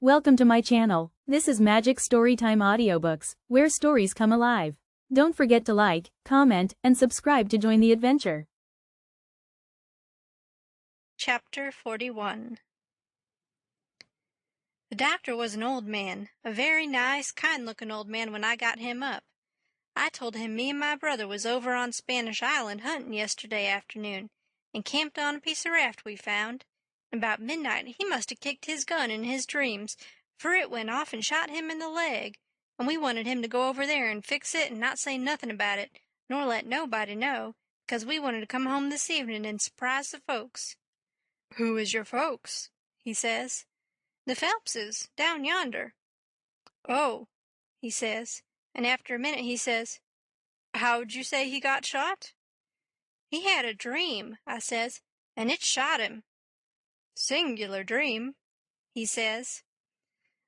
Welcome to my channel. This is Magic Storytime Audiobooks, where stories come alive. Don't forget to like, comment, and subscribe to join the adventure. Chapter 41. The doctor was an old man, a very nice, kind-looking old man when I got him up. I told him me and my brother was over on Spanish Island hunting yesterday afternoon, and camped on a piece of raft we found. About midnight he must have kicked his gun in his dreams, for it went off and shot him in the leg, and we wanted him to go over there and fix it and not say nothing about it, nor let nobody know, because we wanted to come home this evening and surprise the folks. "Who is your folks?" he says. "The Phelpses, down yonder." "Oh," he says, and after a minute he says, "How'd you say he got shot?" "He had a dream," I says, "and it shot him." "Singular dream," he says.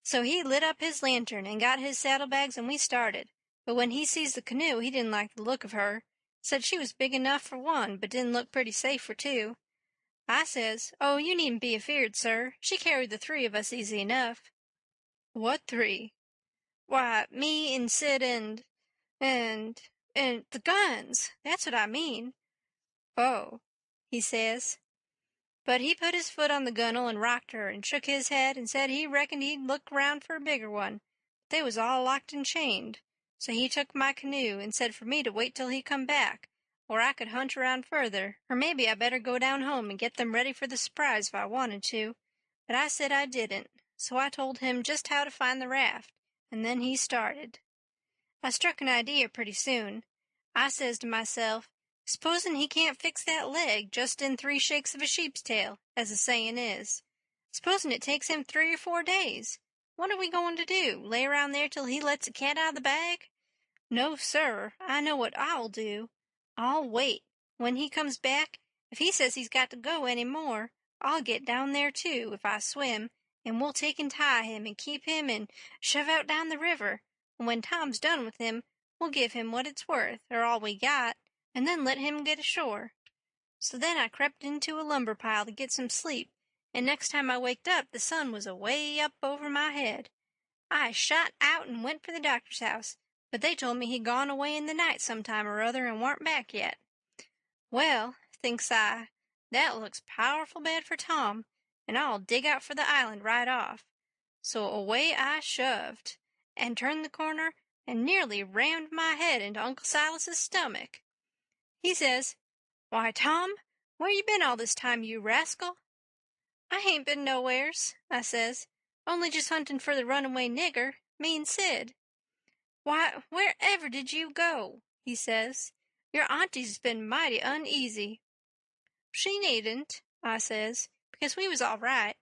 So he lit up his lantern and got his saddlebags and we started, but when he sees the canoe he didn't like the look of her, said she was big enough for one but didn't look pretty safe for two. I says, "Oh, you needn't be afeard, sir. She carried the three of us easy enough." "What three?" "Why, me and Sid and the guns. That's what I mean." "Oh," he says. But he put his foot on the gunwale and rocked her and shook his head and said he reckoned he'd look round for a bigger one, but they was all locked and chained. So he took my canoe and said for me to wait till he come back, or I could hunt around further, or maybe I better go down home and get them ready for the surprise if I wanted to. But I said I didn't, so I told him just how to find the raft, and then he started. I struck an idea pretty soon. I says to myself, "S'posen he can't fix that leg just in 3 shakes of a sheep's tail, as the sayin' is. S'posen it takes him 3 or 4 days. What are we going to do, lay around there till he lets the cat out of the bag? No, sir, I know what I'll do. I'll wait. When he comes back, if he says he's got to go any more, I'll get down there too, if I swim, and we'll take and tie him and keep him and shove out down the river, and when Tom's done with him, we'll give him what it's worth, or all we got, and then let him get ashore." So then I crept into a lumber pile to get some sleep, and next time I waked up the sun was away up over my head. I shot out and went for the doctor's house, but they told me he'd gone away in the night sometime or other and warn't back yet. Well, thinks I, that looks powerful bad for Tom, and I'll dig out for the island right off. So away I shoved, and turned the corner, and nearly rammed my head into Uncle Silas's stomach. He says, "Why, Tom, where you been all this time, you rascal?" "I hain't been nowheres," I says, "only just hunting for the runaway nigger, me and Sid." "Why, wherever did you go?" he says. "Your auntie's been mighty uneasy." "She needn't," I says, "because we was all right.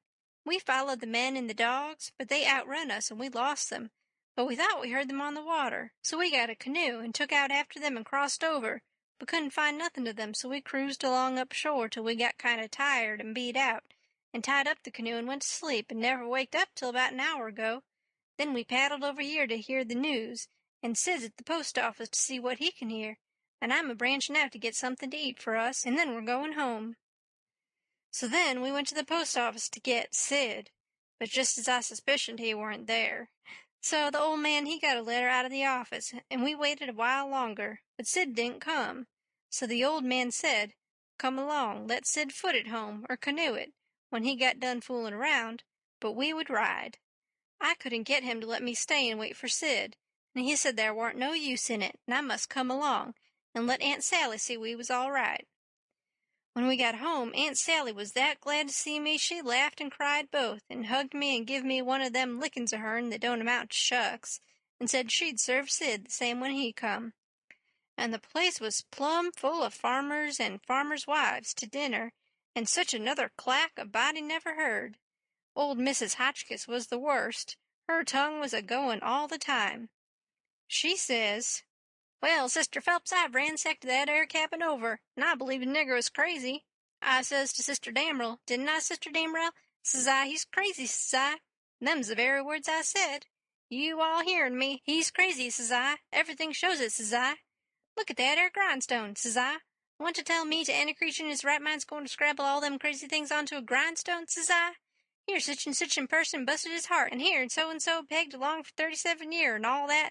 We followed the men and the dogs, but they outrun us and we lost them. But we thought we heard them on the water, so we got a canoe and took out after them and crossed over, but couldn't find nothing of them, so we cruised along up shore till we got kind of tired and beat out, and tied up the canoe and went to sleep and never waked up till about an hour ago. Then we paddled over here to hear the news, and Sid's at the post office to see what he can hear, and I'm a-branchin' out to get something to eat for us, and then we're going home." So then we went to the post office to get Sid, but just as I suspicioned he weren't there. So the old man he got a letter out of the office, and we waited a while longer, but Sid didn't come. So the old man said, "Come along, let Sid foot it home, or canoe it, when he got done fooling around, but we would ride." I couldn't get him to let me stay and wait for Sid, and he said there warn't no use in it, and I must come along, and let Aunt Sally see we was all right. When we got home, Aunt Sally was that glad to see me she laughed and cried both, and hugged me and give me one of them lickings of hern that don't amount to shucks, and said she'd serve Sid the same when he come. And the place was plumb full of farmers and farmers' wives to dinner, and such another clack a body never heard. Old Mrs. Hotchkiss was the worst. Her tongue was a-going all the time. She says, "Well, Sister Phelps, I've ransacked that 'ere cabin over, and I believe the nigger was crazy." I says to Sister Damrell, "Didn't I, Sister Damrell?" Says I, "He's crazy," says I. Them's the very words I said. "You all hearin' me. He's crazy," says I. "Everything shows it," says I. "Look at that 'ere grindstone," says I. "Want to tell me to any creature in his right mind's going to scrabble all them crazy things onto a grindstone," says I. Here such and person busted his heart, and here and so pegged along for 37 year, and all that.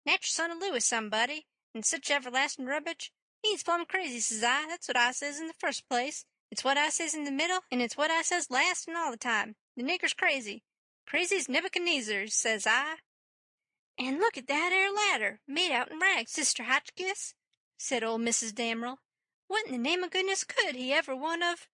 Natural son of Lewis, somebody, and such everlasting rubbish. He's plumb crazy, says I. That's what I says in the first place. It's what I says in the middle, and it's what I says last and all the time. The nigger's crazy. Crazy's Nebuchadnezzar, says I. And look at that 'ere ladder, made out in rags, Sister Hotchkiss, said old Mrs. Damerel. What in the name of goodness could he ever want of?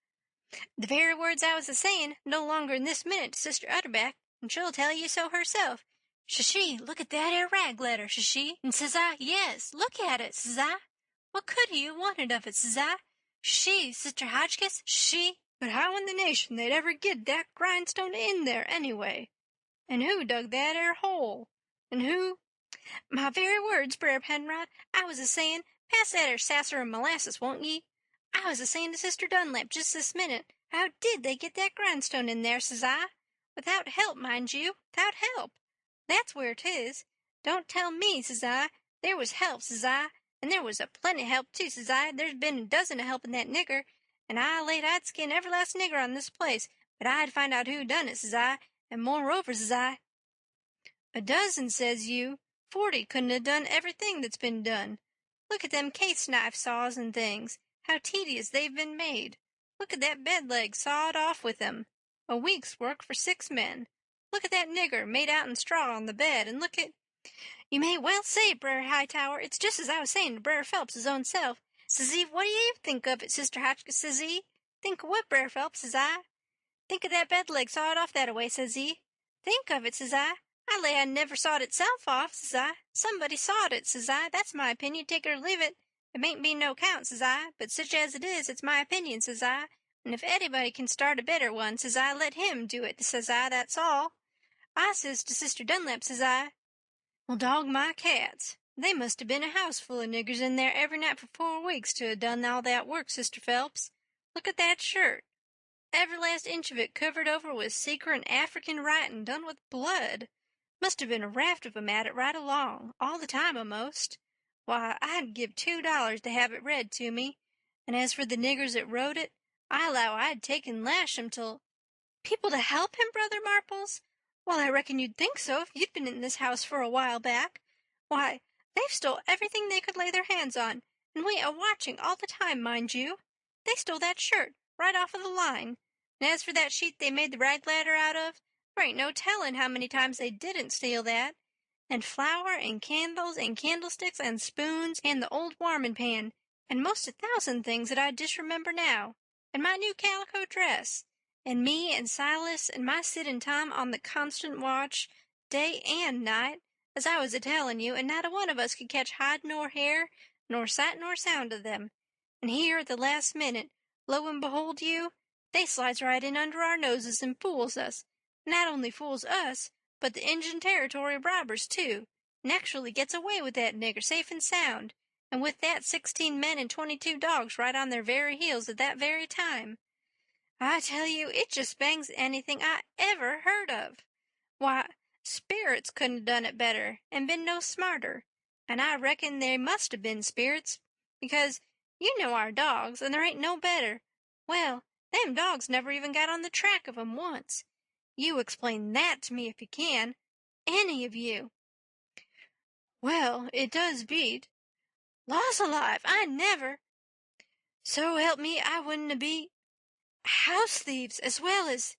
The very words I was a-saying, no longer in this minute, to Sister Utterback, and she'll tell you so herself. Says she, look at that 'ere rag ladder, says she, and says I, yes, look at it, says I. What could he have wanted of it, says I? She, Sister Hotchkiss, she. But how in the nation they'd ever get that grindstone in there, anyway? And who dug that 'ere hole? And who? My very words, Brer Penrod, I was a-sayin', pass that 'ere sasser and molasses, won't ye? I was a-sayin' to Sister Dunlap just this minute, how did they get that grindstone in there, says I? Without help, mind you, without help. That's where 'tis. Don't tell me, says I. There was help, says I, and there was a plenty help, too, says I. There's been a dozen of helping that nigger, and I laid I'd skin every last nigger on this place, but I'd find out who done it, says I, and moreover, says I. A dozen, says you. 40 couldn't have done everything that's been done. Look at them case-knife saws and things, how tedious they've been made. Look at that bed leg sawed off with 'em. A week's work for 6 men. Look at that nigger made out in straw on the bed, and look at— You may well say, Brer Hightower, it's just as I was saying to Brer Phelps his own self. Says he, what do you think of it, Sister Hotchkiss, says he? Think of what, Brer Phelps, says I? Think of that bed leg sawed off that-a-way, says he. Think of it, says I lay I never sawed itself off, says I. Somebody sawed it, says I. That's my opinion, take it or leave it. It mayn't be no count, says I, but such as it is, it's my opinion, says I. And if anybody can start a better one, says I, let him do it, says I, that's all. I says to Sister Dunlap, says I, well, dog my cats. They must have been a house full of niggers in there every night for 4 weeks to have done all that work, Sister Phelps. Look at that shirt. Every last inch of it covered over with secret African writing done with blood. Must have been a raft of 'em at it right along, all the time a'most. Why, I'd give $2 to have it read to me. And as for the niggers that wrote it, I allow I'd take and lash 'em till— People to help him, Brother Marples? Well, I reckon you'd think so if you'd been in this house for a while back. Why, they've stole everything they could lay their hands on, and we a-watching all the time, mind you. They stole that shirt, right off of the line. And as for that sheet they made the rag ladder out of, there ain't no telling how many times they didn't steal that. And flour and candles and candlesticks and spoons and the old warming pan, and most 1,000 things that I disremember now. And my new calico dress. And me and Silas and my Sid and Tom on the constant watch, day and night, as I was a-telling you, and not a one of us could catch hide nor hair, nor sight nor sound of them. And here at the last minute, lo and behold you, they slides right in under our noses and fools us. Not only fools us, but the Injun Territory robbers, too, and actually gets away with that nigger safe and sound, and with that 16 men and 22 dogs right on their very heels at that very time. I tell you, it just bangs anything I ever heard of. Why, spirits couldn't have done it better, and been no smarter. And I reckon they must have been spirits, because you know our dogs, and there ain't no better. Well, them dogs never even got on the track of 'em once. You explain that to me if you can. Any of you. Well, it does beat. Laws alive, I never— So help me, I wouldn't a be— House thieves as well as—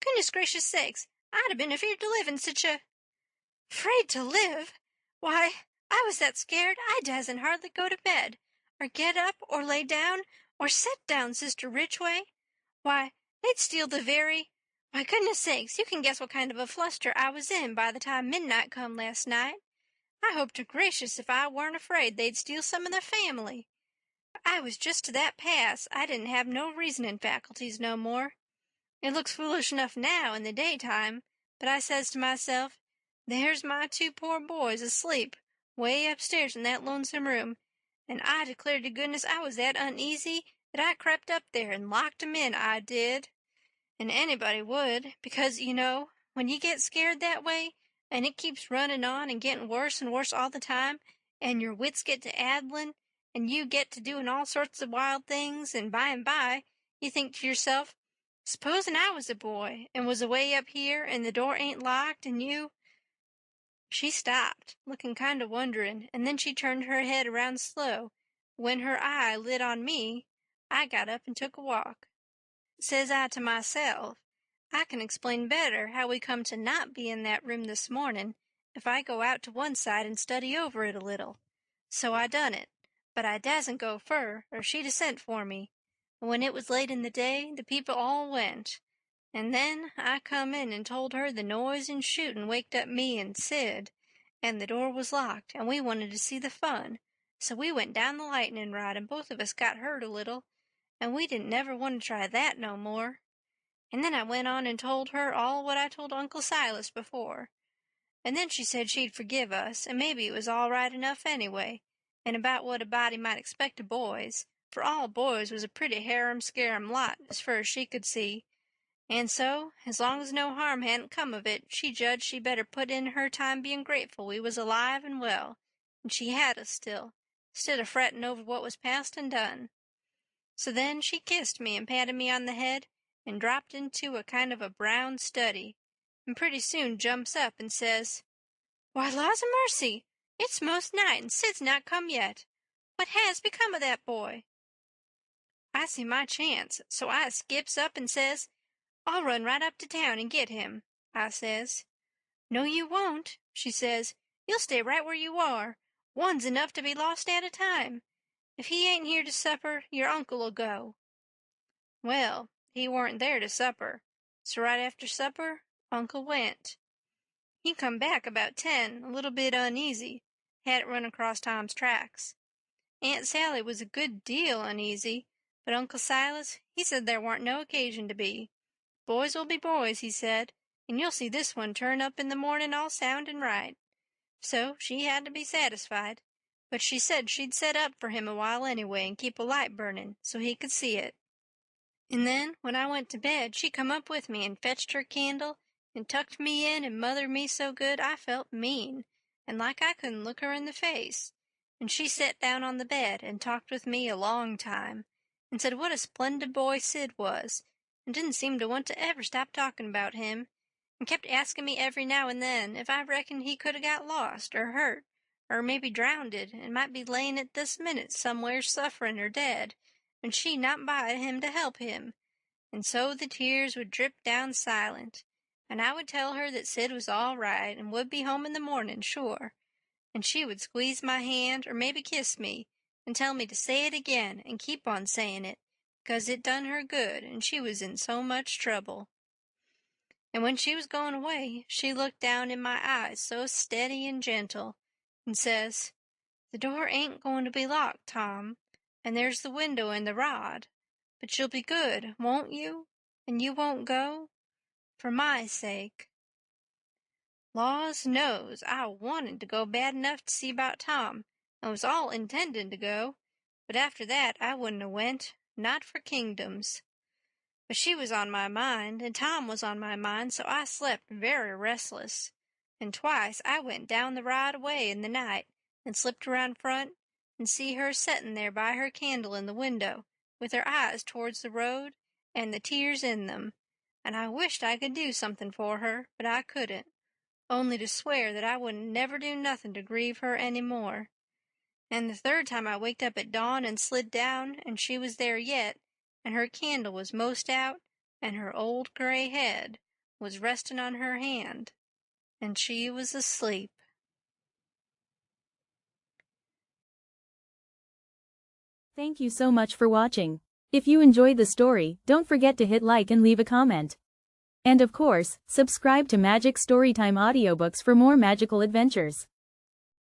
Goodness gracious sakes, I'd have been afeard to live in such a— Afraid to live? Why, I was that scared I dasn't hardly go to bed, or get up, or lay down, or sit down, Sister Ridgway. Why, they'd steal the very— Why, goodness sakes, you can guess what kind of a fluster I was in by the time midnight come last night. I hope to gracious if I weren't afraid they'd steal some of the family. I was just to that pass I didn't have no reasoning faculties no more. It looks foolish enough now in the daytime, but I says to myself, there's my 2 poor boys asleep way upstairs in that lonesome room, and I declare to goodness I was that uneasy that I crept up there and locked 'em in, I did. And anybody would, because, you know, when you get scared that way, and it keeps running on and getting worse and worse all the time, and your wits get to addling, and you get to doing all sorts of wild things, and by you think to yourself, Supposing I was a boy, and was away up here, and the door ain't locked, and you—" She stopped, looking kind of wondering, and then she turned her head around slow. When her eye lit on me, I got up and took a walk. Says I to myself, I can explain better how we come to not be in that room this morning if I go out to one side and study over it a little. So I done it, but I dasn't go fur, or she'd 'a' sent for me. And when it was late in the day, the people all went. And then I come in and told her the noise and shooting waked up me and Sid, and the door was locked, and we wanted to see the fun. So we went down the lightning rod, and both of us got hurt a little, and we didn't never want to try that no more. And then I went on and told her all what I told Uncle Silas before. And then she said she'd forgive us, and maybe it was all right enough anyway, and about what a body might expect of boys, for all boys was a pretty harum-scarum lot as fur as she could see. And so, as long as no harm hadn't come of it, she judged she better put in her time being grateful we was alive and well, and she had us still, 'stead of fretting over what was past and done. So then she kissed me and patted me on the head, and dropped into a kind of a brown study, and pretty soon jumps up and says, "Why, laws a mercy! It's most night, and Sid's not come yet. What has become of that boy?" I see my chance, so I skips up and says, "I'll run right up to town and get him," I says. "No, you won't," she says. "You'll stay right where you are. One's enough to be lost at a time. If he ain't here to supper, your uncle'll go." Well, he weren't there to supper, so right after supper, Uncle went. He come back about 10, a little bit uneasy. Hadn't run across Tom's tracks. Aunt Sally was a good deal uneasy, but Uncle Silas, he said there warn't no occasion to be. Boys will be boys, he said, and you'll see this one turn up in the morning all sound and right. So she had to be satisfied, but she said she'd set up for him a while anyway and keep a light burning so he could see it. And then, when I went to bed, she come up with me and fetched her candle and tucked me in and mothered me so good I felt mean, and like I couldn't look her in the face. And she sat down on the bed and talked with me a long time, and said what a splendid boy Sid was, and didn't seem to want to ever stop talking about him, and kept asking me every now and then if I reckoned he could 'a' got lost or hurt, or maybe drownded, and might be layin' at this minute somewhere sufferin' or dead, and she not by him to help him. And so the tears would drip down silent, and I would tell her that Sid was all right and would be home in the morning, sure. And she would squeeze my hand or maybe kiss me and tell me to say it again and keep on saying it, 'cause it done her good and she was in so much trouble. And when she was going away, she looked down in my eyes so steady and gentle, and says, "The door ain't going to be locked, Tom, and there's the window and the rod, but you'll be good, won't you? And you won't go? For my sake." Laws knows, I wanted to go bad enough to see about Tom, and was all intending to go, but after that I wouldn't 'a' went, not for kingdoms. But she was on my mind, and Tom was on my mind, so I slept very restless, and twice I went down the right way in the night, and slipped around front, and see her settin' there by her candle in the window, with her eyes towards the road, and the tears in them, and I wished I could do something for her, but I couldn't, only to swear that I wouldn't never do nothing to grieve her any more. And the third time I waked up at dawn and slid down, and she was there yet, and her candle was most out, and her old gray head was resting on her hand, and she was asleep. Thank you so much for watching. If you enjoyed the story, don't forget to hit like and leave a comment. And of course, subscribe to Magic Storytime Audiobooks for more magical adventures.